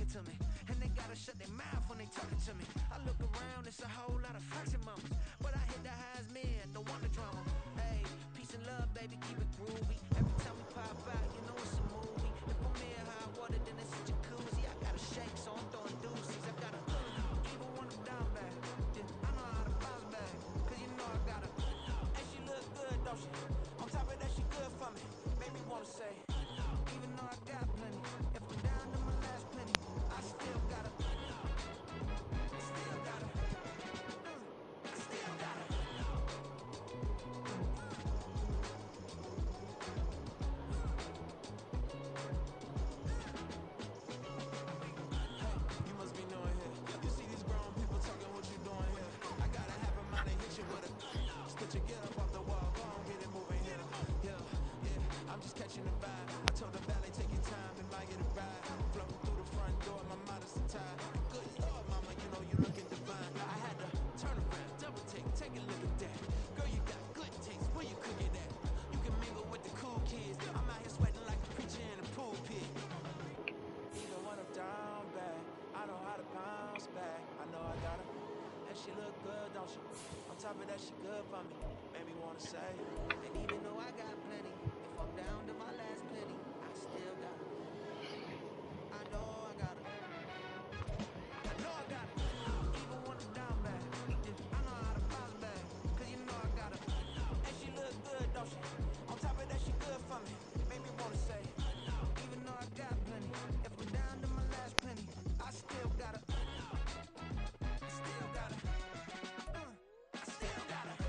talking to me. And they gotta shut their mouth when they talking to me. I look around, it's a whole lot of foxy mamas. But I hit the highs men, don't want the drama. Hey, peace and love, baby, keep it groovy. Every time we pop out, you know it's a movie. If I'm in high water, then it's a jacuzzi. I gotta shake, so I'm throwing deuces. I gotta even want them down back. Yeah, I know how to bounce back, cause you know I gotta. And she look good, don't she? On top of that, she good for me. Make me wanna say, even though I got plenty, if I'm down to my last penny, I still gotta. Still gotta. I still gotta. You must be knowing here. You see these grown people talking, what you doing here? I gotta have a mind and hit you with a. Stitch you, get up off the wall, go on, get it moving here. Yeah, I'm just catching the vibe. I told the valet, take your time, and might get a ride. Floating through the front door, my modest attire. Good Lord, mama, you know you looking divine. I had to turn around, double take a look at that. Girl, you got good taste, where you cook it at? You can mingle with the cool kids. I'm out here sweating like a preacher in a pool pit. Even when I'm down bad, I know how to bounce back. I know I gotta. And she look good, don't she? On top of that, she good for me. Made me wanna say. And even though I got plenty, if I'm down to my last penny, I still got it. I know I got it. I know I got it. Even when I'm down bad, I know how to bounce back, cause you know I got it. And she look good, don't she? On top of that, she good for me. Made me wanna say. Even though I got plenty, if I'm down to my last penny, I still got it. Still got it. I still got it.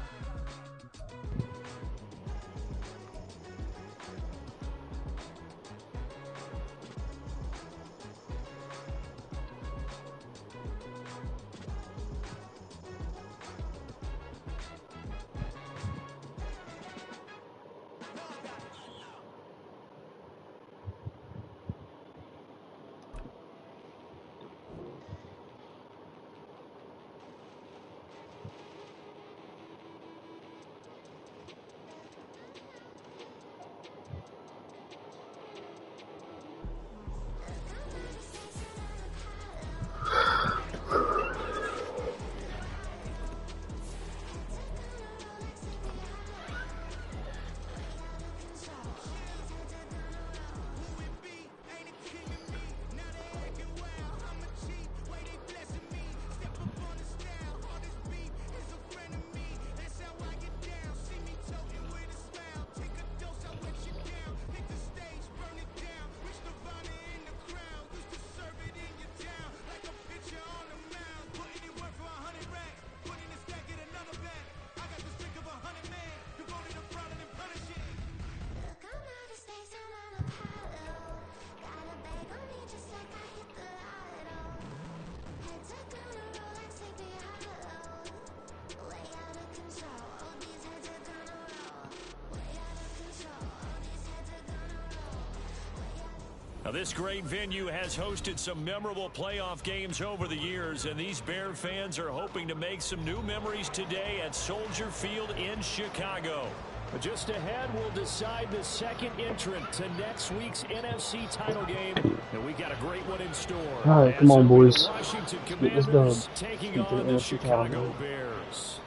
Now, this great venue has hosted some memorable playoff games over the years, and these Bear fans are hoping to make some new memories today at Soldier Field in Chicago. But just ahead, we'll decide the second entrant to next week's NFC title game, and we got a great one in store. All right, come on, boys. Washington Let's get this done. taking on the Chicago Bears.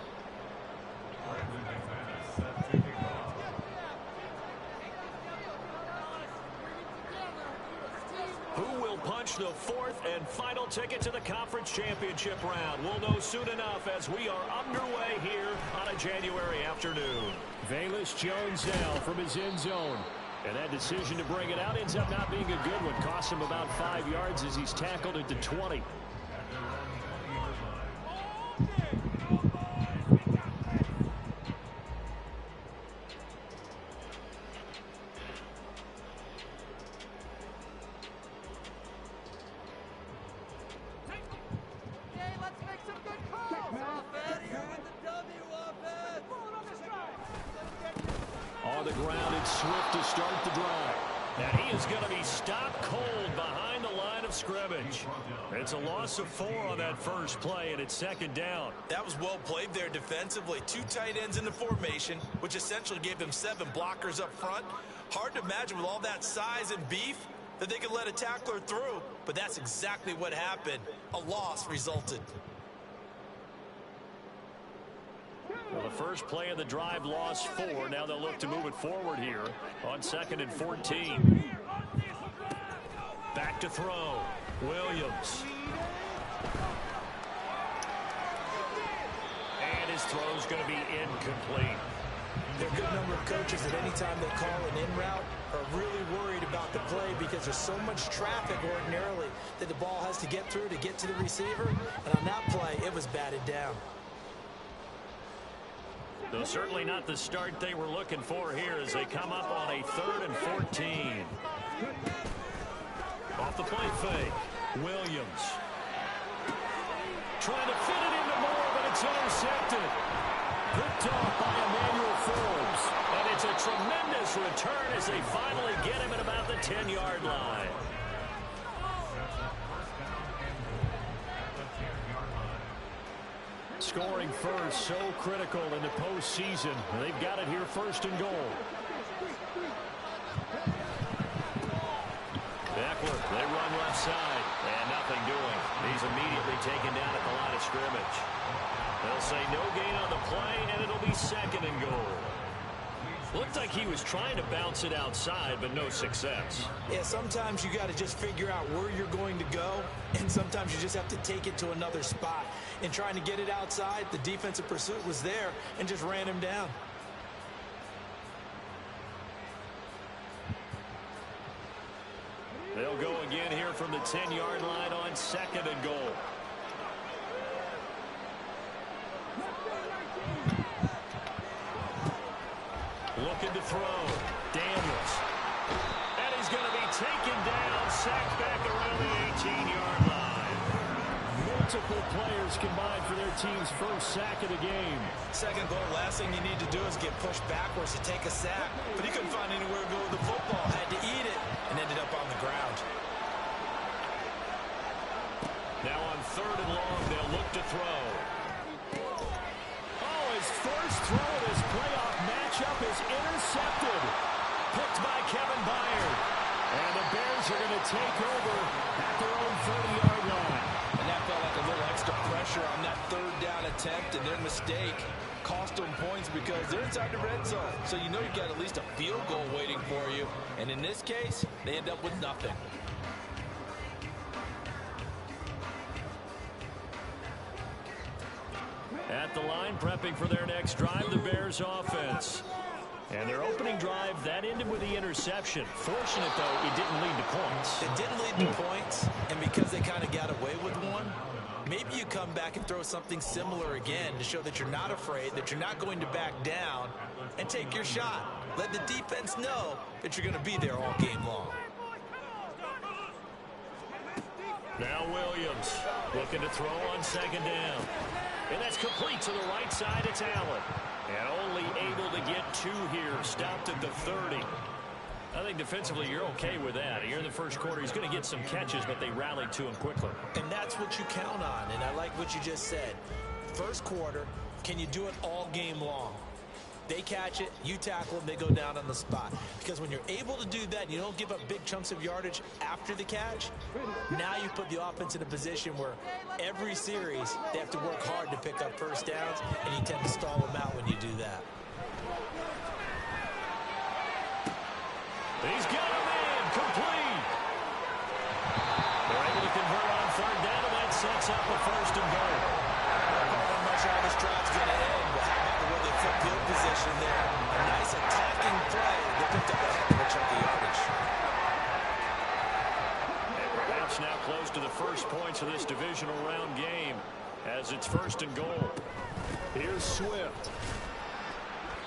Who will punch the fourth and final ticket to the conference championship round? We'll know soon enough as we are underway here on a January afternoon. Velus Jones-Zell from his end zone. And that decision to bring it out ends up not being a good one. Cost him about 5 yards as he's tackled into 20. On the ground, it's Swift to start the drive. And he is going to be stopped cold behind the line of scrimmage. It's a loss of 4 on that first play, and it's second down. That was well played there defensively. 2 tight ends in the formation, which essentially gave them 7 blockers up front. Hard to imagine with all that size and beef, that they could let a tackler through, but that's exactly what happened. A loss resulted. Well, the first play of the drive lost 4. Now they'll look to move it forward here on 2nd and 14. Back to throw. Williams. And his throw's going to be incomplete. There are a good number of coaches that any time they call an in route are really worried about the play because there's so much traffic ordinarily that the ball has to get through to get to the receiver. And on that play, it was batted down. Though certainly not the start they were looking for here as they come up on a 3rd and 14. Off the play fake. Williams. Trying to fit it into Moore, but it's intercepted. Picked off by Emmanuel Forbes. And it's a tremendous return as they finally get him at about the 10-yard line. Scoring first, so critical in the postseason. They've got it here 1st and goal. Eckler, they run left side. And nothing doing. He's immediately taken down at the line of scrimmage. They'll say no gain on the play, and it'll be 2nd and goal. Looked like he was trying to bounce it outside, but no success. Yeah, sometimes you got to just figure out where you're going to go, and sometimes you just have to take it to another spot. In trying to get it outside, the defensive pursuit was there and just ran him down. They'll go again here from the 10-yard line on 2nd and goal. Looking to throw. Daniels. And he's going to be taken down, sacked back around the 18-yard line. Multiple players combined for their team's first sack of the game. 2nd goal, last thing you need to do is get pushed backwards to take a sack. But he couldn't find anywhere to go with the football. Had to eat it and ended up on the ground. Now on 3rd and long, they'll look to throw. Oh, his first throw of his playoff matchup is intercepted. Picked by Kevin Byard. And the Bears are going to take over at their own 30-yard line. And that felt like a little extra pressure on that 3rd down attempt, and their mistake cost them points because they're inside the red zone. So you know you've got at least a field goal waiting for you. And in this case, they end up with nothing. At the line, prepping for their next drive, the Bears offense. And their opening drive, that ended with the interception. Fortunate, though, it didn't lead to points. It didn't lead to points, and because they kind of got away with one, maybe you come back and throw something similar again to show that you're not afraid, that you're not going to back down, and take your shot. Let the defense know that you're going to be there all game long. Now Williams looking to throw on 2nd down. And that's complete to the right side. It's Allen. And only able to get 2 here. Stopped at the 30. I think defensively you're okay with that. Here in the first quarter, he's going to get some catches, but they rallied to him quickly. And that's what you count on. And I like what you just said. First quarter, can you do it all game long? They catch it, you tackle them, they go down on the spot. Because when you're able to do that, and you don't give up big chunks of yardage after the catch, now you put the offense in a position where every series they have to work hard to pick up first downs, and you tend to stall them out when you do that. He's got him in, complete. They're able to convert on 3rd down, and that sets up a 1st and goal. Not much how this drive's going to end, but how about the way they flip field position there? A nice attacking play. They picked up a heck of a chunk of yardage. And perhaps now close to the first points of this divisional round game as it's 1st and goal. Here's Swift.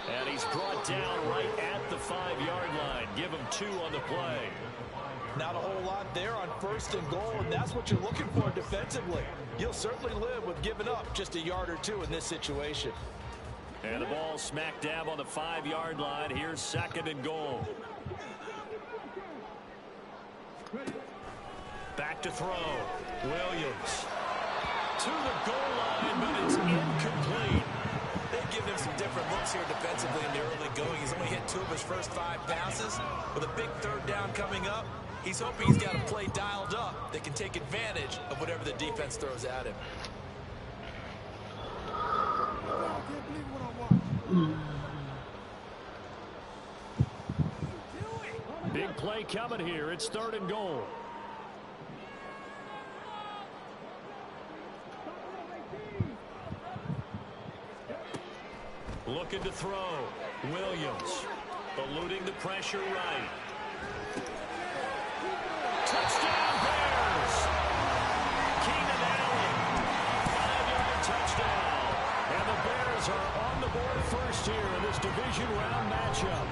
And he's brought down right at the 5-yard line. Give him 2 on the play. Not a whole lot there on 1st and goal, and that's what you're looking for defensively. You'll certainly live with giving up just a yard or 2 in this situation. And the ball smack dab on the 5-yard line. Here's 2nd and goal. Back to throw. Williams. To the goal line, but it's incomplete. They've given him some different looks here defensively in the early going. He's only hit 2 of his first 5 passes. With a big 3rd down coming up, He's hoping he's got a play dialed up that can take advantage of whatever the defense throws at him. Big play coming here. It's 3rd and goal. Looking to throw. Williams eluding the pressure right. Touchdown Bears! Keenan Allen, 5-yard touchdown. And the Bears are on the board first here in this division round matchup.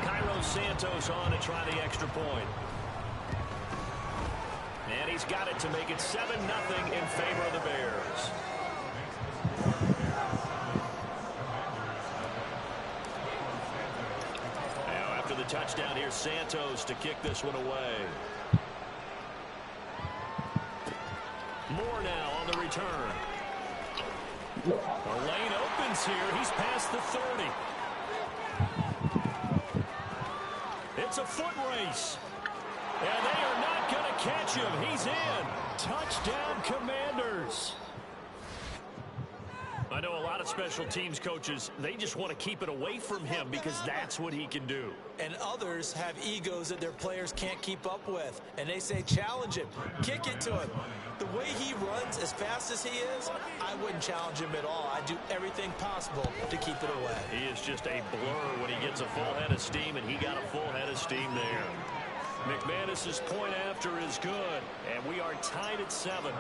Cairo Santos on to try the extra point. And he's got it to make it 7-0 in favor of the Bears. Now after the touchdown, here's Santos to kick this one away. Moore now on the return. The lane opens here. He's past the 30. It's a foot race. And they are not going to catch him. He's in. Touchdown, Commanders. I know a lot of special teams coaches, they just want to keep it away from him because that's what he can do. And others have egos that their players can't keep up with. And they say, challenge him. Kick it to him. The way he runs as fast as he is, I wouldn't challenge him at all. I'd do everything possible to keep it away. He is just a blur when he gets a full head of steam, and he got a full head of steam there. McManus's point after is good, and we are tied at 7.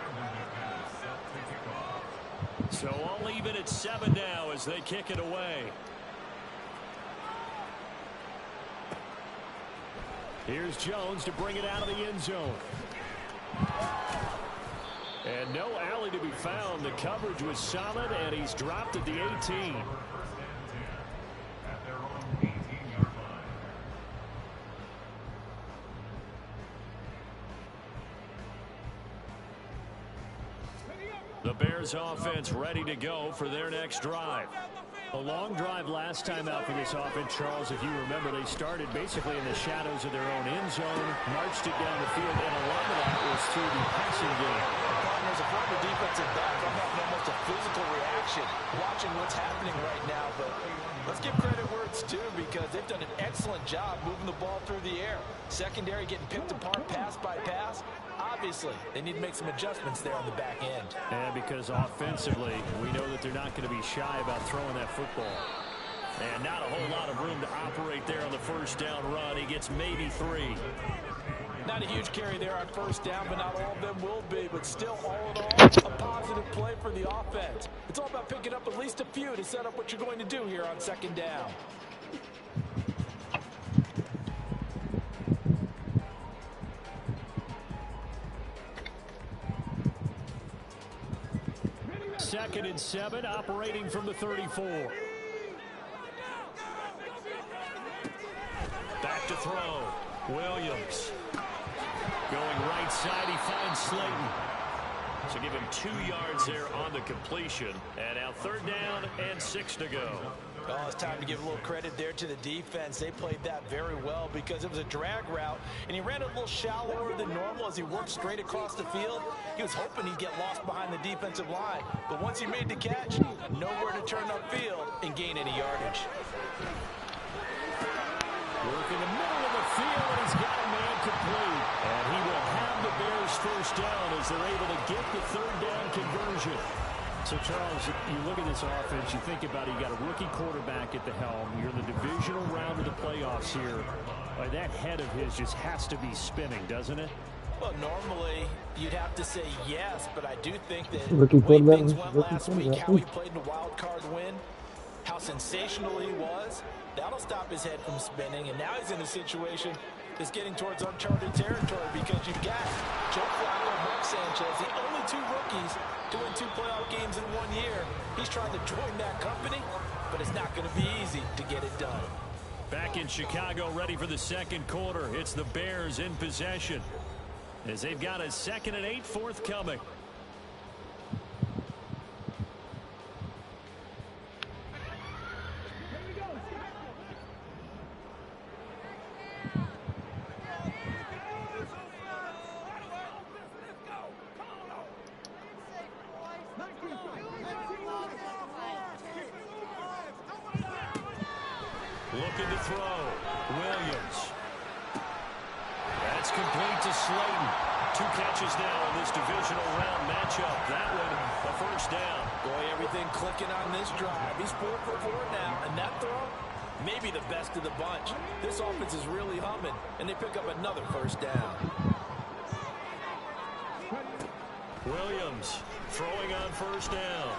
So all even at 7 now as they kick it away. Here's Jones to bring it out of the end zone. And no alley to be found. The coverage was solid, and he's dropped at the 18. The Bears offense ready to go for their next drive. A long drive last time out for this offense, Charles. If you remember, they started basically in the shadows of their own end zone, marched it down the field, and a lot of that was through the passing game. As a former defensive back, I'm having almost a physical reaction watching what's happening right now. But let's give credit where it's due because they've done an excellent job moving the ball through the air. Secondary getting picked apart pass by pass. Obviously, they need to make some adjustments there on the back end. And because offensively, we know that they're not going to be shy about throwing that football. And not a whole lot of room to operate there on the first down run. He gets maybe 3. Not a huge carry there on first down, but not all of them will be. But still, all in all, a positive play for the offense. It's all about picking up at least a few to set up what you're going to do here on second down. Second and 7, operating from the 34. Back to throw. Williams. Going right side, he finds Slayton. So give him 2 yards there on the completion. And now 3rd down and 6 to go. Oh, it's time to give a little credit there to the defense. They played that very well because it was a drag route, and he ran a little shallower than normal as he worked straight across the field. He was hoping he'd get lost behind the defensive line. But once he made the catch, nowhere to turn upfield and gain any yardage. Work in the middle of the field, and he's got a man complete. And he will have the Bears first down as they're able to get the 3rd down conversion. So, Charles, you look at this offense, you think about it, you got a rookie quarterback at the helm. You're in the divisional round of the playoffs here. That head of his just has to be spinning, doesn't it? Well, normally you'd have to say yes, but I do think that Rookie the way things quarterback, went last week, how he played in the wild card win, how sensational he was, that'll stop his head from spinning. And now he's in a situation that's getting towards uncharted territory because you've got Joe Flacco, Mark Sanchez, the only 2 rookies to win 2 playoff games in 1 year. He's trying to join that company, but it's not going to be easy to get it done. Back in Chicago, ready for the second quarter. It's the Bears in possession as they've got a 2nd and 8 forthcoming. looking to throw. Williams. That's complete to Slayton. 2 catches now in this divisional round matchup. That one, a first down. Boy, everything clicking on this drive. He's 4 for 4 now. And that throw, maybe the best of the bunch. This offense is really humming, and they pick up another first down. Williams throwing on first down.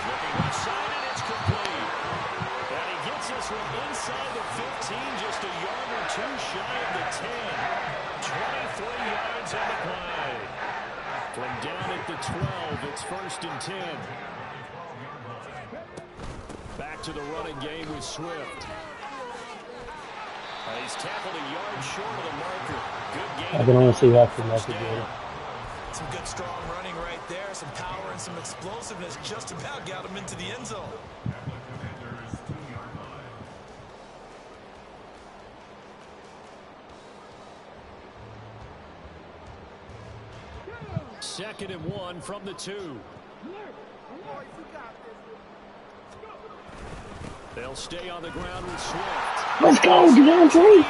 Looking left side, and it's complete. And he gets this one inside the 15, just a yard or 2 shy of the 10. 23 yards on the play. From down at the 12, it's 1st and 10. Back to the running game with Swift. He's tackled a yard short of the marker. Good game. I can only see half the message here. Some good strong running right there. Some power and some explosiveness just about got him into the end zone. Second and 1 from the 2. They'll stay on the ground with Swift. Let's go, DeAndre!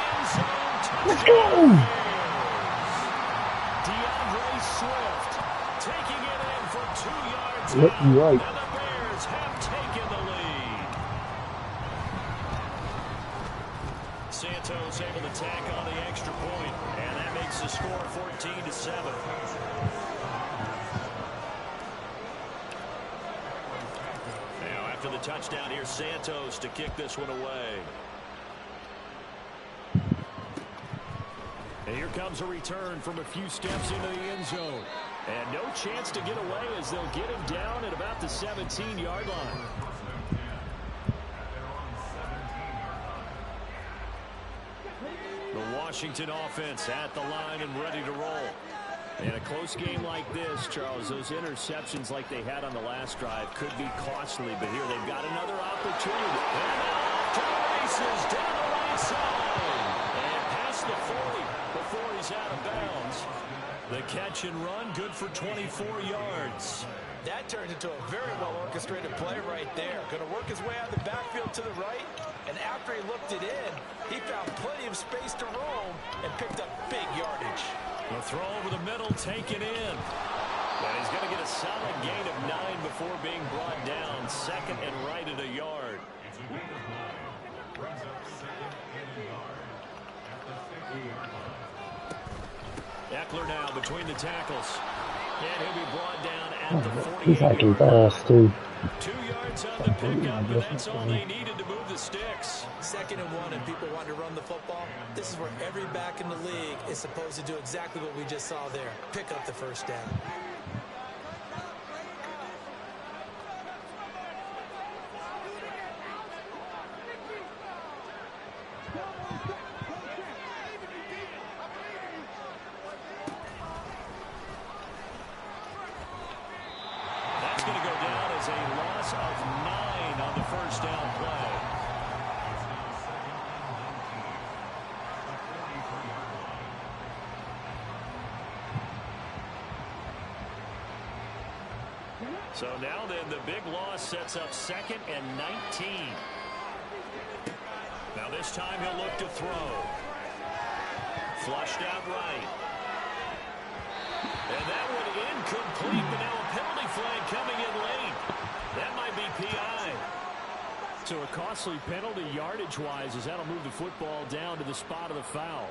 Let's go! DeAndre Swift taking it in for 2 yards. Yep, you're right. And the Bears have taken the lead. Santos able to tack on the extra point, and that makes the score 14-7. After the touchdown, here's Santos to kick this one away. And here comes a return from a few steps into the end zone. And no chance to get away as they'll get him down at about the 17-yard line. The Washington offense at the line and ready to roll. In a close game like this, Charles, those interceptions like they had on the last drive could be costly, but here they've got another opportunity. And off to the races down the right side. And past the 40 before he's out of bounds. The catch and run, good for 24 yards. That turned into a very well-orchestrated play right there. Going to work his way out of the backfield to the right, and after he looked it in, he found plenty of space to roam and picked up big yardage. The throw over the middle, taken in. And he's going to get a solid gain of 9 before being brought down. Second and right at a yard. Eckler now between the tackles. And he'll be brought down at the 48. He's hacking fast, too. 2 yards on the pickup, and that's all they needed to move the sticks. 2nd and 1, and people want to run the football. This is where every back in the league is supposed to do exactly what we just saw there. Pick up the first down. That's going to go down as a loss of 9 on the first down play. So now then, the big loss sets up 2nd and 19. Now this time he'll look to throw. Flushed out right. And that one incomplete, but now a penalty flag coming in late. That might be PI. So a costly penalty yardage-wise as that'll move the football down to the spot of the foul.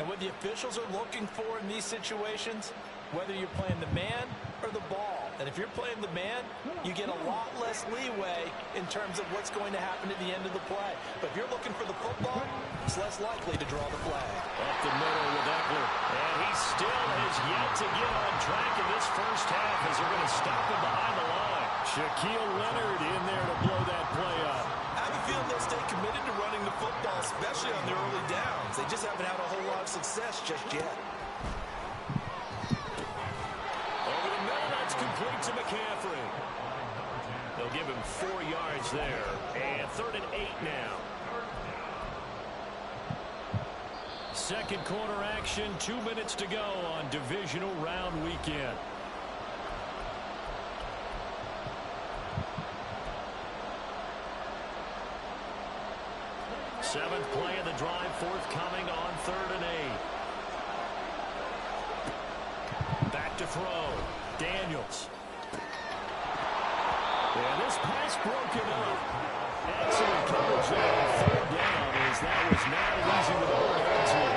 And what the officials are looking for in these situations, whether you're playing the man or the ball. And if you're playing the man, you get a lot less leeway in terms of what's going to happen at the end of the play. But if you're looking for the football, it's less likely to draw the flag. Up the middle with Eckler. And he still has yet to get on track in this first half as they're going to stop him behind the line. Shaquille Leonard in there to blow that play up. I have a feeling they'll stay committed to running the football, especially on their early downs. They just haven't had a whole lot of success just yet. Over the middle, that's complete to McCaffrey. They'll give him 4 yards there. And 3rd and 8 now. Second quarter action, 2 minutes to go on divisional round weekend. Seventh play of the drive forthcoming on 3rd and 8. Back to throw. Daniels. And this pass broken up. Excellent coverage there on 3rd down, as that was not easy to hold on to.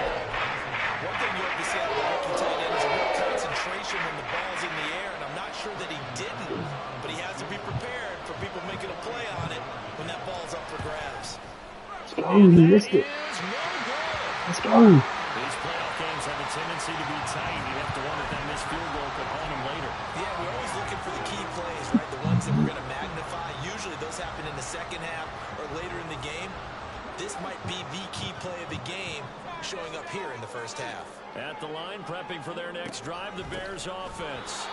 One thing you have to say about the rookie tight end is a real concentration when the ball's in the air, and I'm not sure that he didn't, but he has to be prepared for people making a play on it when that ball's up for grabs. Let's go. He missed it. Let's go. These playoff games have a tendency to be tight. You have to wonder if that missed field goal could haunt him later. Yeah, we're always looking for the key plays, right? The ones that we're going to magnify. Usually those happen in the second half or later in the game. This might be the key play of the game showing up here in the first half. At the line, prepping for their next drive, the Bears offense.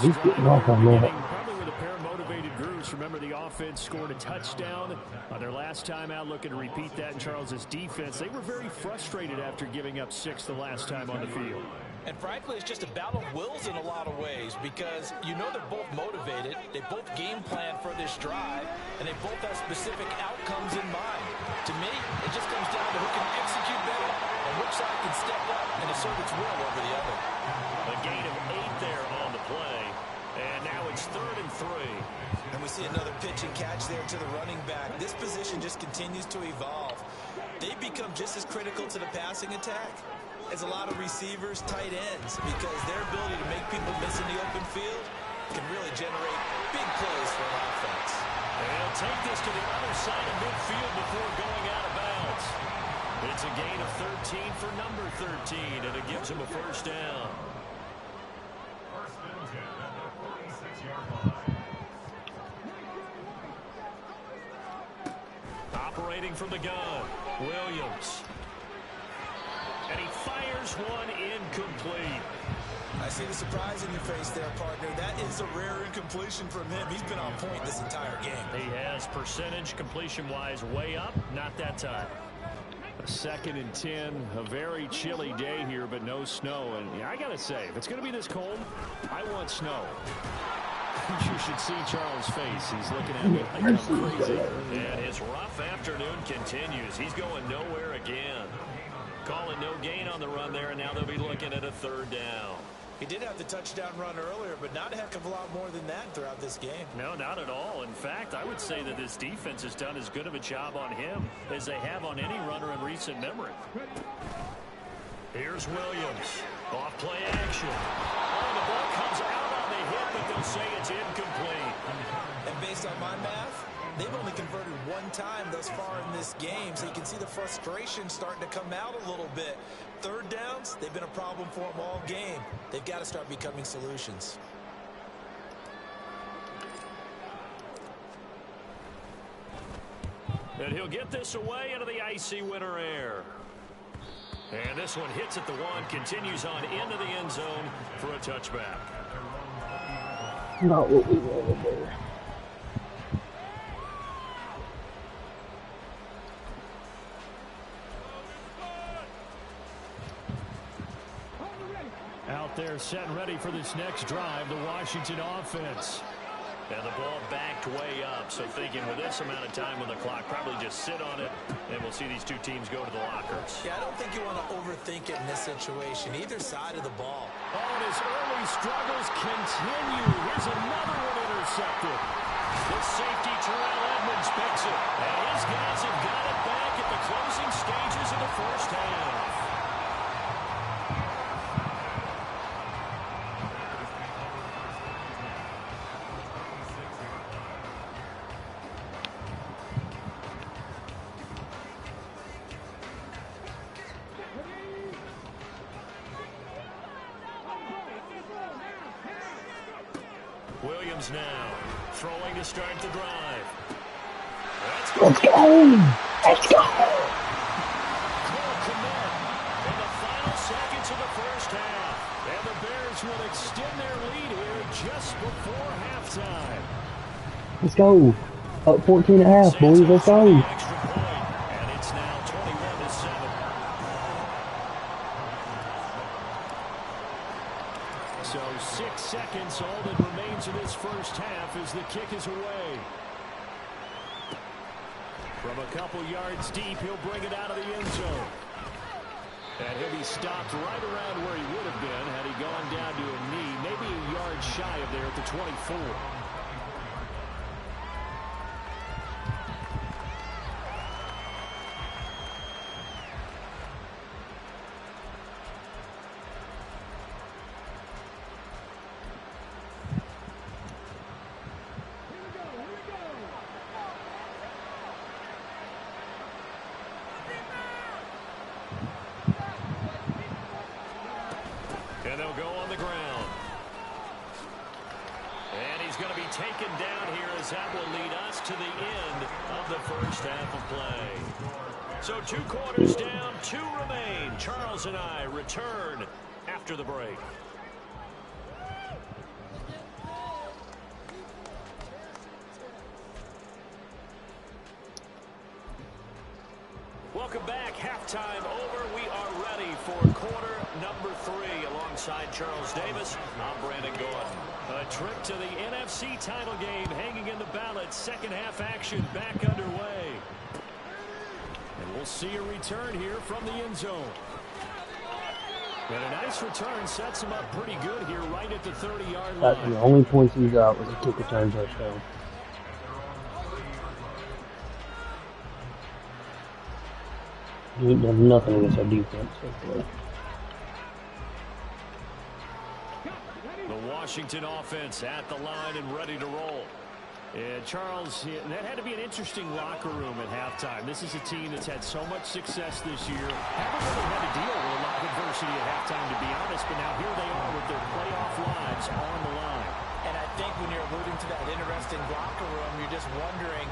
He's getting off on that. Probably with a pair of motivated groups. Remember, the offense scored a touchdown on their last time out, looking to repeat that in Charles's defense. They were very frustrated after giving up 6 the last time on the field. And frankly, it's just a battle of wills in a lot of ways, because you know they're both motivated, they both game plan for this drive, and they both have specific outcomes in mind. To me, it just comes down to who can execute better and which side can step up and assert its will over the other. A gain of 8 there on the play, and now it's 3rd and 3. And we see another pitch and catch there to the running back. This position just continues to evolve. They become just as critical to the passing attack as a lot of receivers, tight ends, because their ability to make people miss in the open field can really generate big plays for an offense. And he'll take this to the other side of midfield before going out of bounds. It's a gain of 13 for number 13, and it gives him a first down. Operating from the gun, Williams. And he fires one incomplete. I see the surprise in your face there, partner. That is a rare incompletion from him. He's been on point this entire game. He has percentage completion-wise way up, not that time. A 2nd and 10, a very chilly day here, but no snow. And yeah, I got to say, if it's going to be this cold, I want snow. You should see Charles' face. He's looking at me like I'm crazy. And his rough afternoon continues. He's going nowhere again. Calling no gain on the run there, and now they'll be looking at a 3rd down. He did have the touchdown run earlier, but not a heck of a lot more than that throughout this game. No, not at all. In fact, I would say that this defense has done as good of a job on him as they have on any runner in recent memory. Here's Williams. Off play action. Oh, the ball comes out on the hit, but they'll say it's incomplete. And based on my math, they've only converted 1 time thus far in this game, so you can see the frustration starting to come out a little bit. 3rd downs, they've been a problem for them all game. They've got to start becoming solutions. And he'll get this away into the icy winter air. And this one hits at the 1, continues on into the end zone for a touchback. Not what we wanted there. Out there set and ready for this next drive, the Washington offense. And the ball backed way up, so thinking with this amount of time on the clock, probably just sit on it, and we'll see these two teams go to the lockers. Yeah, I don't think you want to overthink it in this situation, either side of the ball. Oh, and his early struggles continue. Here's another one intercepted. The safety, Terrell Edmonds, picks it. And his guys have got it back at the closing stages of the first half. Williams now throwing to start the drive. Let's go! Let's go! Cole Kmet in the final seconds of the first half. And the Bears will extend their lead here just before halftime. Let's go! Up 14.5, boys. Let's go! Extra point, and it's now 21-7. So 6 seconds, all that remains of this first half as the kick is away. From a couple yards deep, he'll bring it out of the end zone. And he'll be stopped right around where he would have been had he gone down to a knee, maybe a yard shy of there at the 24. And they'll go on the ground. And he's going to be taken down here as that will lead us to the end of the first half of play. So 2 quarters down, 2 remain. Charles and I return after the break. Welcome back. Halftime over. We are ready for quarter number 3. Alongside Charles Davis, I'm Brandon Gordon. A trip to the NFC title game hanging in the balance. Second half action back underway. And we'll see a return here from the end zone. And a nice return sets him up pretty good here right at the 30-yard line. The only points he got was a kick return touchdown. He ain't done nothing against our defense so far. The Washington offense at the line and ready to roll. And Charles, that had to be an interesting locker room at halftime. This is a team that's had so much success this year. Haven't really had to deal with a lot of adversity at halftime, to be honest, but now here they are with their playoff lives on the line. And I think when you're alluding to that interesting locker room, you're just wondering,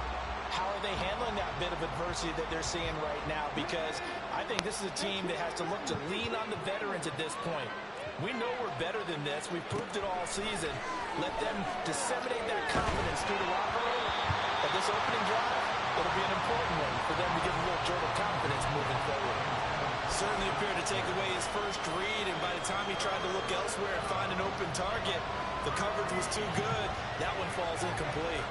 how are they handling that bit of adversity that they're seeing right now? Because I think this is a team that has to look to lean on the veterans at this point. We know we're better than this. We've proved it all season. Let them disseminate that confidence through the locker room. At this opening drive, it'll be an important one for them to give a little jolt of confidence moving forward. Certainly appeared to take away his first read, and by the time he tried to look elsewhere and find an open target, the coverage was too good. That one falls incomplete.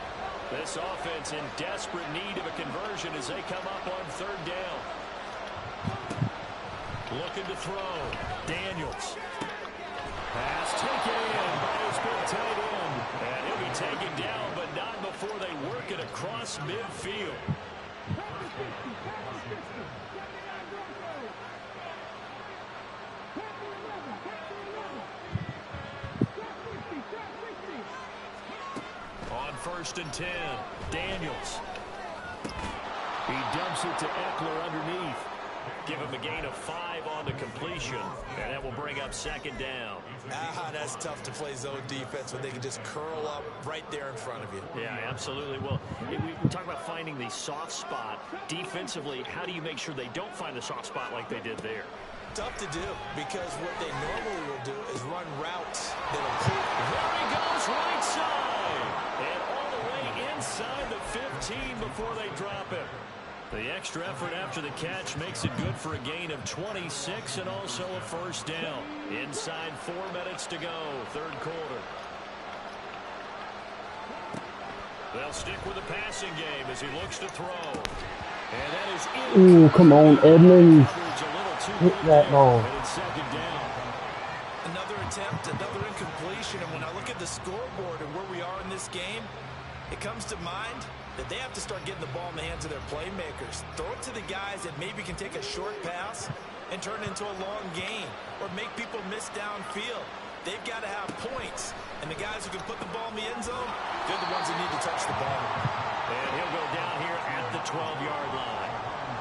This offense in desperate need of a conversion as they come up on 3rd down. Looking to throw. Daniels. Pass taken in by his big tight end. And he'll be taken down, but not before they work it across midfield. On 1st and 10, Daniels. He dumps it to Eckler underneath. Give him a gain of 5 on the completion, and that will bring up 2nd down. That's tough to play zone defense when they can just curl up right there in front of you. Yeah, absolutely. Well, we talk about finding the soft spot. Defensively, how do you make sure they don't find the soft spot like they did there? Tough to do, because what they normally will do is run routes that'll pull. There he goes, right side. And all the way inside the 15 before they drop it. The extra effort after the catch makes it good for a gain of 26 and also a 1st down. Inside 4 minutes to go, 3rd quarter. They'll stick with the passing game as he looks to throw. And that is in. Ooh, come on, Edmonds. Hit that ball. It's 2nd down. Another attempt, another incompletion, and when I look at the scoreboard and where we are in this game, it comes to mind that they have to start getting the ball in the hands of their playmakers. Throw it to the guys that maybe can take a short pass and turn it into a long gain or make people miss downfield. They've got to have points, and the guys who can put the ball in the end zone, they're the ones that need to touch the ball. And he'll go down here at the 12-yard line.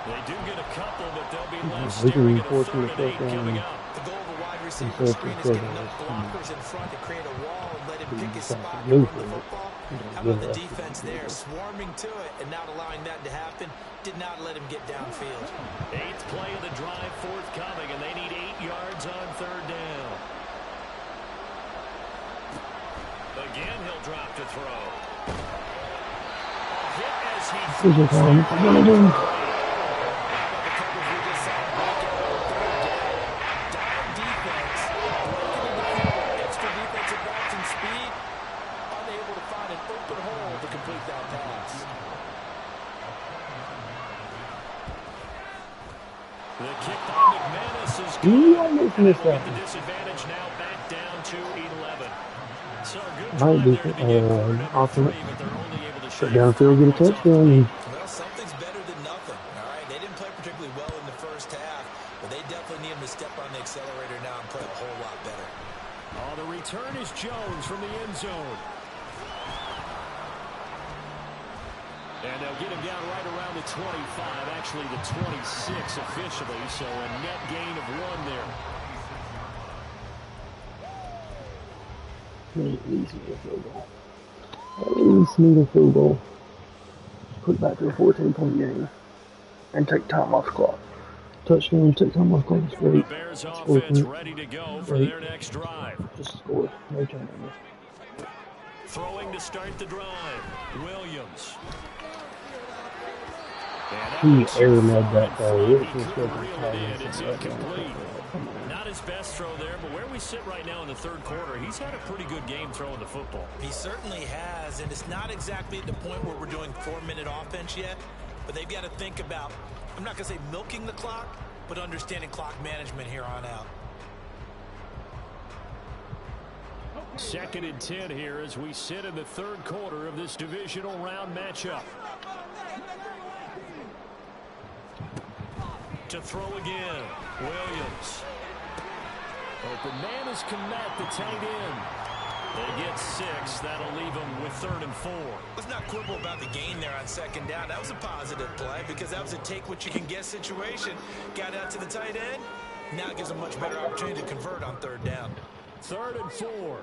They do get a couple, but they'll be left staring at a 3rd and 8 coming up. The goal of a wide receiver screen is getting enough blockers in front to create a wall and let him pick his spot and run the football. How about the defense there, swarming to it and not allowing that to happen? Did not let him get downfield. 8th play of the drive forthcoming, and they need 8 yards on 3rd down. Again, he'll drop to throw. A hit as he The kick by McManus is good. Ooh, I'm missing this Get stuff. the disadvantage now back down to 11. So a good Might drive be there to begin quarter number offense. 3, but they're only able to Put shave downfield, 3 get a points off the touchdown. lead. Well, something's better than nothing, all right? They didn't play particularly well in the first half, but they definitely need him to step on the accelerator now and play a whole lot better. Oh, the return is Jones from the end zone. And they'll get him down right around the 25, actually the 26 officially, so a net gain of 1 there. At least need a field goal. At least need a field goal. Put it back to a 14-point game. And take time off the clock. Touchdown, take time off the clock. It's The great. Bears Score offense point. ready to go for their next drive. Just score. No turnover. Throwing to start the drive. Williams. He air-med that though. He It's just couldn't fucking reel it tight. in. It's incomplete. Not his best throw there, but where we sit right now in the third quarter, he's had a pretty good game throwing the football. He certainly has, and it's not exactly at the point where we're doing 4-minute offense yet, but they've got to think about, I'm not going to say milking the clock, but understanding clock management here on out. 2nd and 10 here as we sit in the third quarter of this divisional round matchup. To throw again, Williams. Open man is Komet, the tight end. They get 6. That'll leave them with 3rd and 4. Let's not quibble about the gain there on 2nd down. That was a positive play because that was a take-what-you-can-get situation. Got out to the tight end. Now it gives a much better opportunity to convert on 3rd down. 3rd and 4.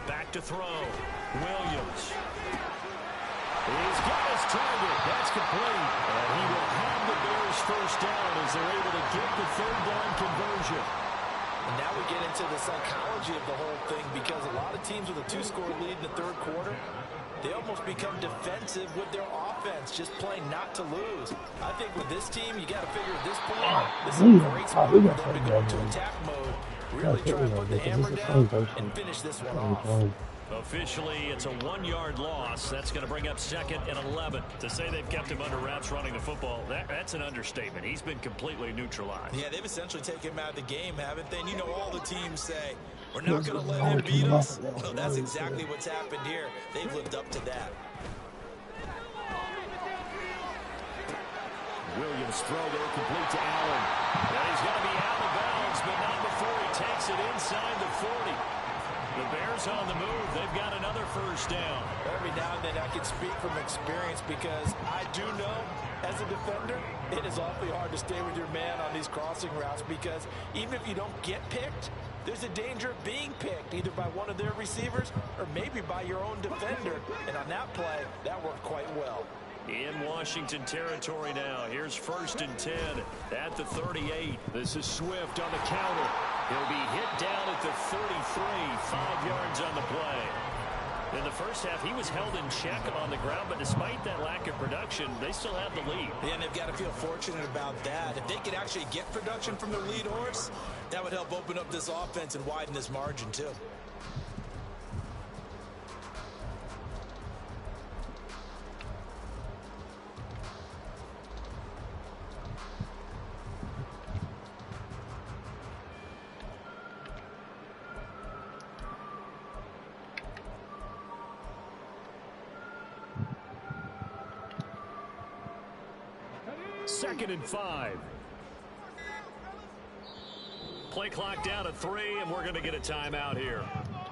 Back to throw. Williams. He's got his target. That's complete. And he will have the Bears first down as they're able to get the 3rd down conversion. And now we get into the psychology of the whole thing because a lot of teams with a 2-score lead in the third quarter, they almost become defensive with their offense, just playing not to lose. I think with this team, you got to figure at this point, this is a great spot for them to go into attack mode, really try to put the hammer down and finish this one off. Officially, it's a 1-yard loss. That's going to bring up 2nd and 11. To say they've kept him under wraps running the football, that's an understatement. He's been completely neutralized. Yeah, they've essentially taken him out of the game, haven't they? And you know all the teams say, we're not going to let him beat us. Well, that's exactly what's happened here. They've lived up to that. Williams throw there complete to Allen. And he's going to be out of bounds, but not before he takes it inside the 40. The Bears on the move. They've got another first down. Every now and then I can speak from experience because I do know as a defender it is awfully hard to stay with your man on these crossing routes because even if you don't get picked, there's a danger of being picked either by one of their receivers or maybe by your own defender. And on that play, that worked quite well. In Washington territory now. Here's 1st and 10 at the 38. This is Swift on the counter. He'll be hit down at the 33, 5 yards on the play. In the first half, he was held in check on the ground, but despite that lack of production, they still have the lead. Yeah, and they've got to feel fortunate about that. If they could actually get production from their lead horse, that would help open up this offense and widen this margin too. Second and 5. Play clock down to 3, and we're going to get a timeout here.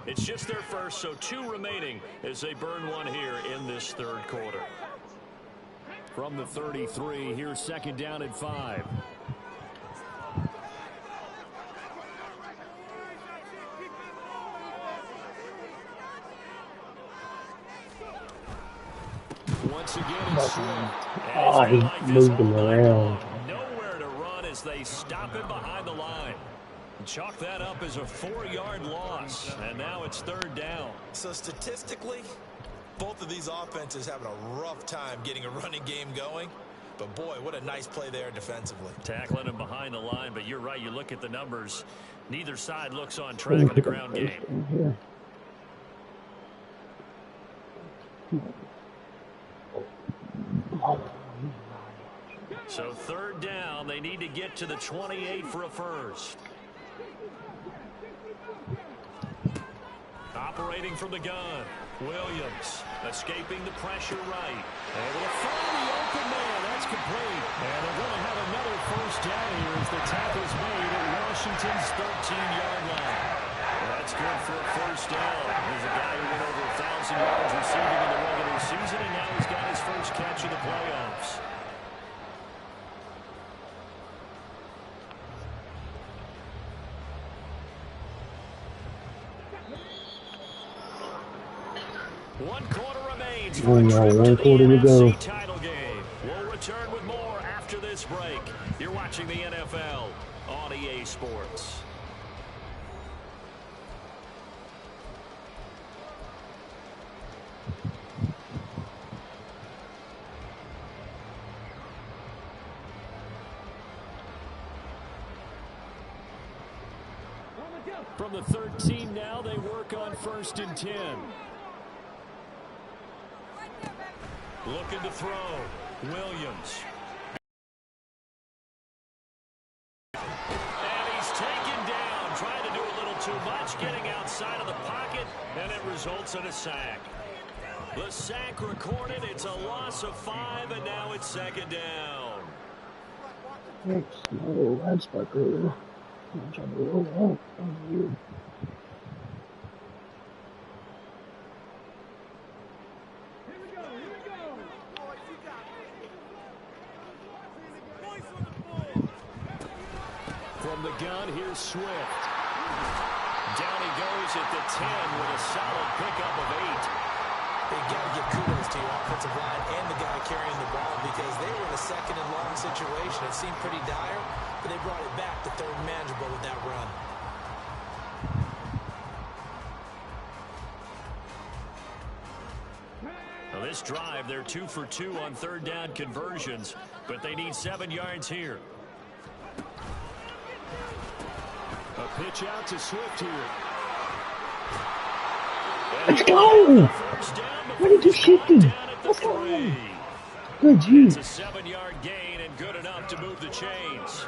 It's just their first, so 2 remaining as they burn 1 here in this third quarter. From the 33, here's 2nd down and 5. Once again, it's Swift. Oh, he moved him around. Nowhere to run as they stop him behind the line. Chalk that up as a 4-yard loss, and now it's 3rd down. So statistically, both of these offenses having a rough time getting a running game going. But boy, what a nice play there defensively. Tackling him behind the line, but you're right. You look at the numbers. Neither side looks on track in the ground game. So third down, they need to get to the 28 for a first. Operating from the gun, Williams escaping the pressure right. Able to find the open man. That's complete. And they're going to have another first down here as the tackle's made at Washington's 13-yard line. That's good for a first down. There's a guy who went over 1,000 yards receiving in the regular season, and now he's got his first catch in the playoffs. One quarter remains for a trip to the NFC title game. We'll return with more after this break. You're watching the NFL on EA Sports. From the 13 now, they work on 1st and 10. Looking to throw. Williams. And he's taken down. Trying to do a little too much. Getting outside of the pocket. And it results in a sack. The sack recorded. It's a loss of 5. And now it's 2nd down. No, that's not good. I'm trying to roll out. That was weird. From the gun, here's Swift. Down he goes at the 10 with a solid pickup of 8. They got to give kudos to your offensive line and the guy carrying the ball because they were in a 2nd and long situation. It seemed pretty dire, but they brought it back to 3rd and manageable with that run. Now this drive, they're 2 for 2 on 3rd down conversions, but they need 7 yards here. A pitch out to Swift here. Let's go! What did you shift him? Let's go! Good, geez. It's a 7-yard gain and good enough to move the chains.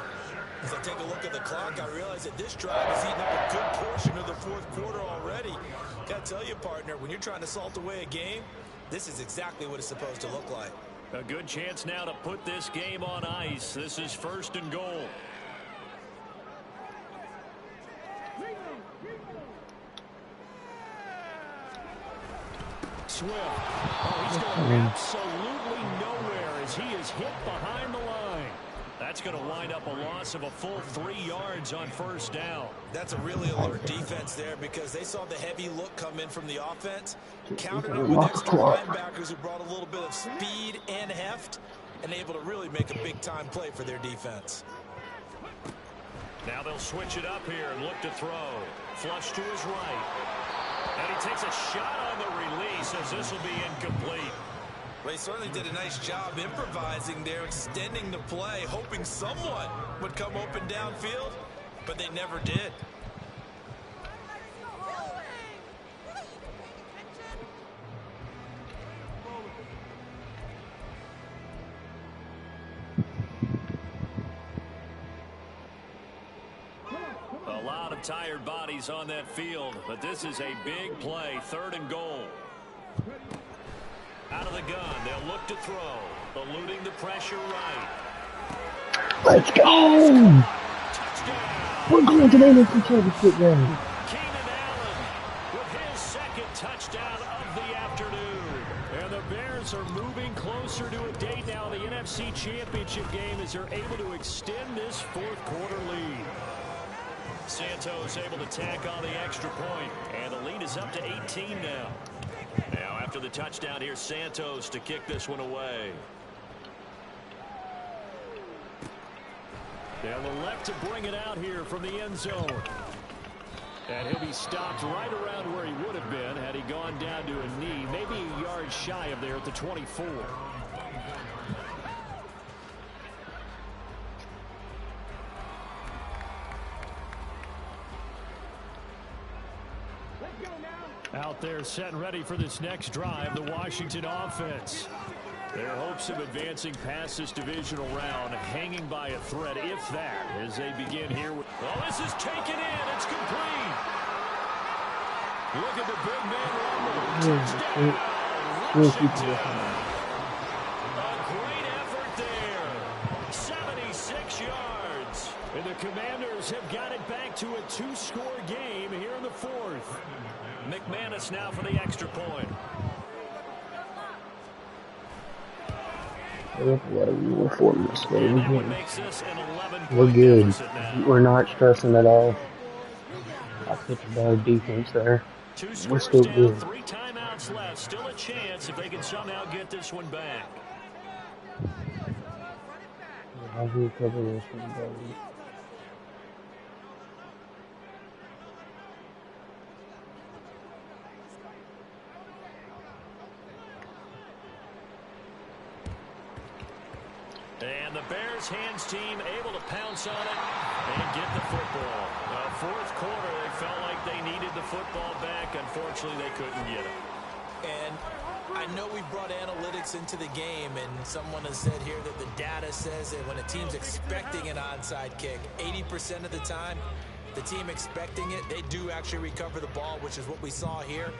As I take a look at the clock, I realize that this drive has eaten up a good portion of the 4th quarter already. Got to tell you, partner, when you're trying to salt away a game, this is exactly what it's supposed to look like. A good chance now to put this game on ice. This is 1st and goal. Swift. Oh, he's going absolutely nowhere as he is hit behind the line. That's going to wind up a loss of a full 3 yards on 1st down. That's a really alert defense there because they saw the heavy look come in from the offense, countered it with extra linebackers who brought a little bit of speed and heft, and able to really make a big-time play for their defense. Now they'll switch it up here and look to throw. Flush to his right. And he takes a shot on the release as this will be incomplete. Well, he certainly did a nice job improvising there, extending the play, hoping someone would come open downfield, but they never did. A lot of tired bodies on that field, but this is a big play, 3rd and goal. Out of the gun, they'll look to throw, eluding the pressure right. Let's go! Touchdown! We're going to the championship game. Keenan Allen with his 2nd touchdown of the afternoon. And the Bears are moving closer to a date now in the NFC Championship game as they're able to extend this 4th quarter lead. Santos able to tack on the extra point, and the lead is up to 18 now. Now after the touchdown, here's Santos to kick this one away. Down the left to bring it out here from the end zone. And he'll be stopped right around where he would have been had he gone down to a knee, maybe a yard shy of there at the 24. Out there set and ready for this next drive, the Washington offense. Their hopes of advancing past this divisional round hanging by a thread, if that, as they begin here. Well, this is taken in. It's complete. Look at the big man rumble. Touchdown. Washington. A great effort there. 76 yards. And the Commanders have got it back to a 2-score game here in the fourth. McManus now for the extra point. We're 4 minutes away. We're good. We're not stressing at all. I put the bad defense there. We're still good. 3 timeouts left. Still a chance if they can somehow get this one back. How do we cover this one, buddy? And the Bears hands team able to pounce on it and get the football. Fourth quarter, they felt like they needed the football back. Unfortunately, they couldn't get it. And I know we brought analytics into the game, and someone has said here that the data says that when a team's expecting an onside kick, 80% of the time, the team expecting it, they do actually recover the ball, which is what we saw here.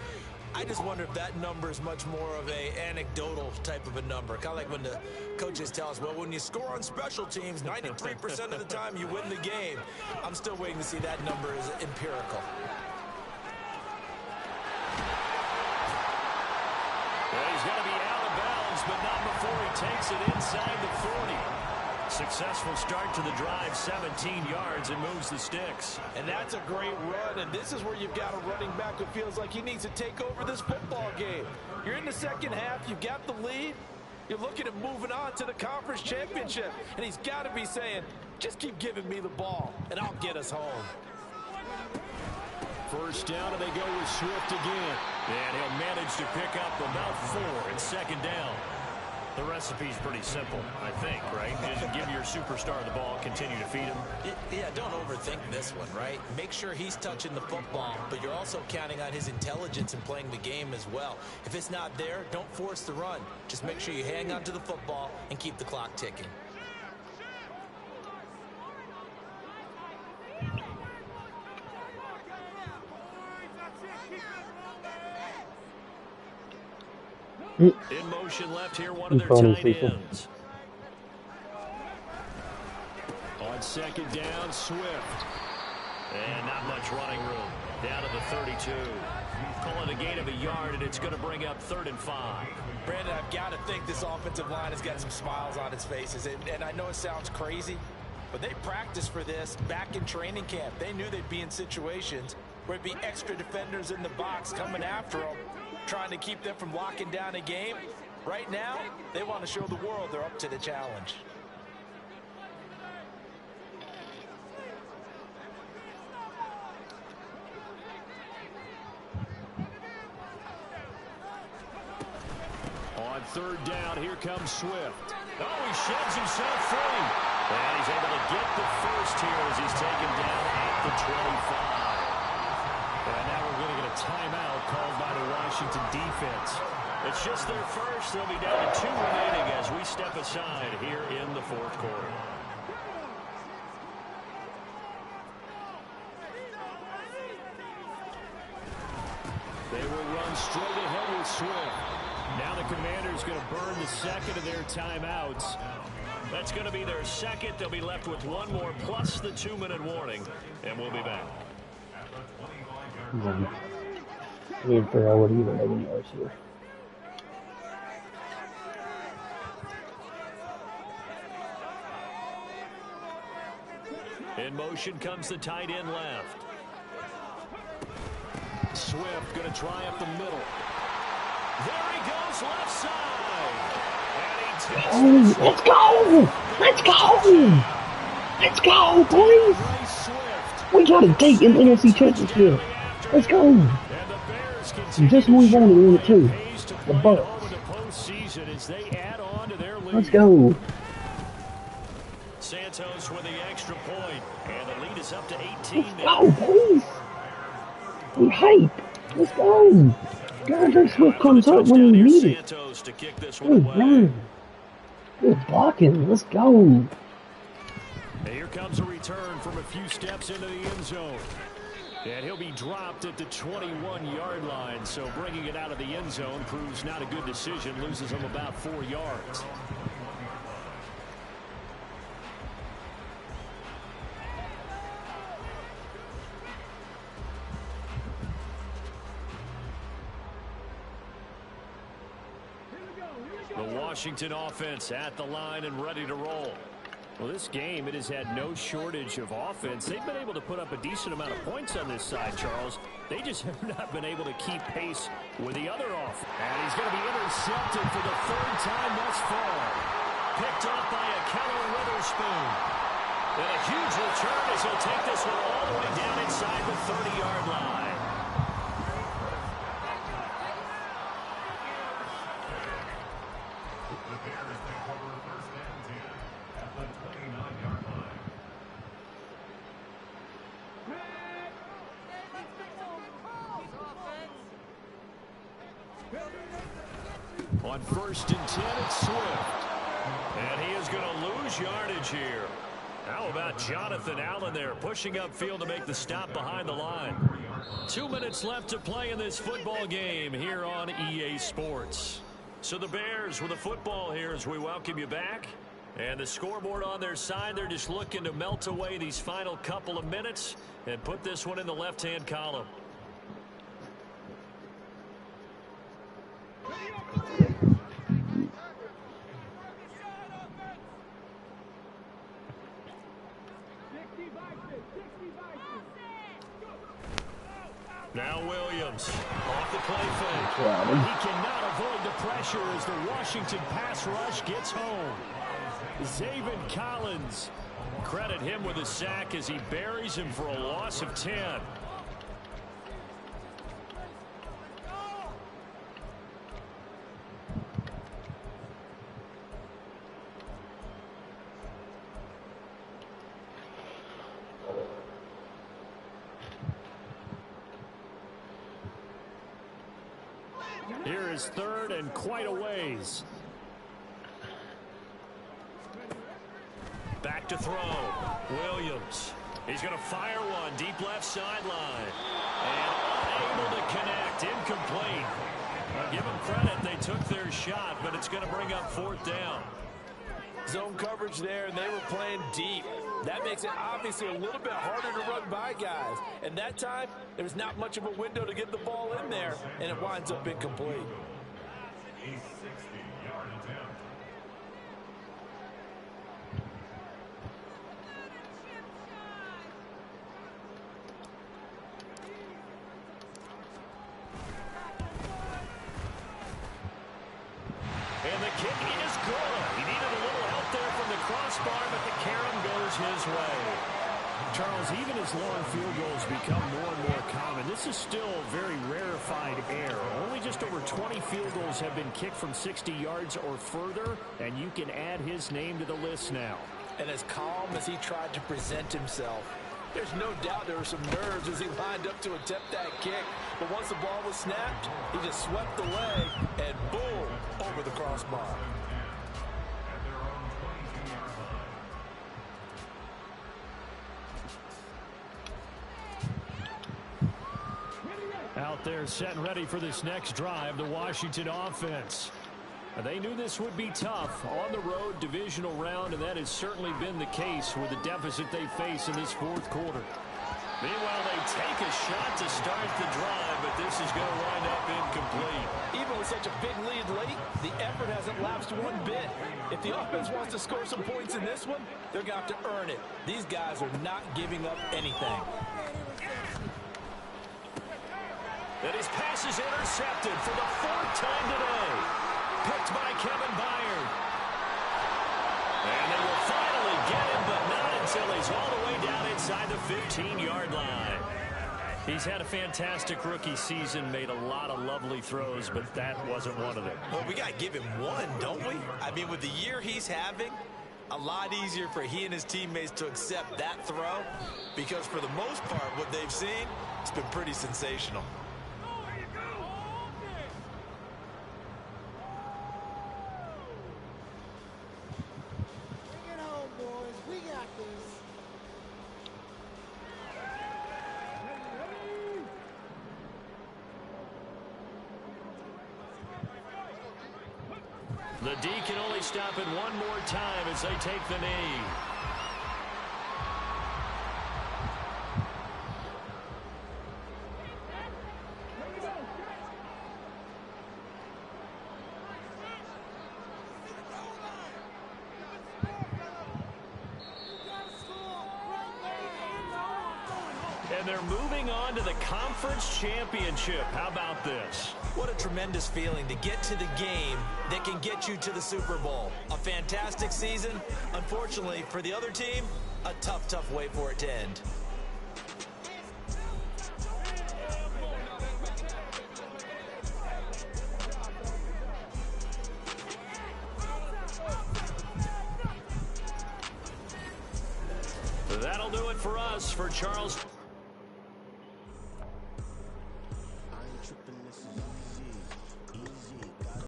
I just wonder if that number is much more of a anecdotal type of a number. Kind of like when the coaches tell us, well, when you score on special teams, 93% of the time you win the game. I'm still waiting to see that number is empirical. Well, he's going to be out of bounds, but not before he takes it inside the 40. Successful start to the drive, 17 yards, and moves the sticks. And that's a great run, and this is where you've got a running back who feels like he needs to take over this football game. You're in the second half, you've got the lead, you're looking at moving on to the conference championship, and he's got to be saying, just keep giving me the ball, and I'll get us home. First down, and they go with Swift again. And he'll manage to pick up about 4 in second down. The recipe's pretty simple, I think, right? Just give your superstar the ball, continue to feed him. Yeah, don't overthink this one, right? Make sure he's touching the football, but you're also counting on his intelligence in playing the game as well. If it's not there, don't force the run. Just make sure you hang on to the football and keep the clock ticking. In motion left here, one of their tight ends. On second down, Swift. And not much running room. Down to the 32. Calling a gain of a yard, and it's going to bring up 3rd and 5. Brandon, I've got to think this offensive line has got some smiles on its faces. And I know it sounds crazy, but they practiced for this back in training camp. They knew they'd be in situations where it'd be extra defenders in the box coming after them, trying to keep them from locking down a game. Right now, they want to show the world they're up to the challenge. On 3rd down, here comes Swift. Oh, he sheds himself free. And he's able to get the first here as he's taken down at the 25. And now we're going to get a timeout called by the Washington defense. It's just their first. They'll be down to 2 remaining as we step aside here in the 4th quarter. They will run straight ahead with Swift. Now the Commanders going to burn the second of their timeouts. That's going to be their second. They'll be left with 1 more plus the 2-minute warning. And we'll be back. We didn't figure out what either of them was here. In motion comes the tight end left. Swift going to try up the middle. There he goes left side. And he takes it. Let's go! Let's go! Let's go, boys! We got a date in the NFC Championship. Let's go! Just move on to win it too. The Bucks. Let's go! Santos with the extra point, and the lead is up to 18. Let's go, boys! We hype! Let's go! DeAndre Swift Another comes up when he touchdown here, needs it. Santos to kick this one Good away. run. Good blocking. Let's go. And here comes a return from a few steps into the end zone. And he'll be dropped at the 21-yard line. So bringing it out of the end zone proves not a good decision. Loses him about 4 yards. The Washington offense at the line and ready to roll. Well, this game, it has had no shortage of offense. They've been able to put up a decent amount of points on this side, Charles. They just have not been able to keep pace with the other offense. And he's going to be intercepted for the 3rd time thus far. Picked up by a Keller Witherspoon. And a huge return as he'll take this one all the way down inside the 30-yard line. On 1st and 10, it's Swift. And he is going to lose yardage here. How about Jonathan Allen there pushing upfield to make the stop behind the line. 2 minutes left to play in this football game here on EA Sports. So the Bears with the football here as we welcome you back. And the scoreboard on their side, they're just looking to melt away these final couple of minutes and put this one in the left-hand column. Now Williams off the play fake. He cannot avoid the pressure as the Washington pass rush gets home. Zaven Collins, credit him with a sack as he buries him for a loss of 10. Here is 3rd and quite a ways. Back to throw. Williams. He's going to fire one deep left sideline. And unable to connect. Incomplete. I'll give them credit. They took their shot, but it's going to bring up 4th down. Zone coverage there, and they were playing deep. That makes it obviously a little bit harder to run by guys. And that time, there's not much of a window to get the ball in there, and it winds up incomplete. And the kick is good. He needed a little help there from the crossbar, but the carom goes his way. Charles, even as long field goals become more and more common, this is still a very rarefied air. Only just over 20 field goals have been kicked from 60 yards or further, and you can add his name to the list now. And as calm as he tried to present himself, there's no doubt there were some nerves as he lined up to attempt that kick. But once the ball was snapped, he just swept away and boom, over the crossbar. Out there set and ready for this next drive, the Washington offense. They knew this would be tough on the road divisional round, and that has certainly been the case with the deficit they face in this 4th quarter. Meanwhile, they take a shot to start the drive, but this is going to wind up incomplete. Even with such a big lead late, the effort hasn't lapsed one bit. If the offense wants to score some points in this one, they're going to have to earn it. These guys are not giving up anything. And his pass is intercepted for the 4th time today. Picked by Kevin Byard. And they will finally get him, but not until he's all the way down inside the 15-yard line. He's had a fantastic rookie season, made a lot of lovely throws, but that wasn't one of them. Well, we got to give him one, don't we? I mean, with the year he's having, a lot easier for he and his teammates to accept that throw, because for the most part, what they've seen, it's been pretty sensational. The D can only stop it one more time as they take the knee. And they're moving on to the conference championship. How about this? What a tremendous feeling to get to the game that can get you to the Super Bowl. A fantastic season. Unfortunately, for the other team, a tough, tough way for it to end. That'll do it for us. For Charles.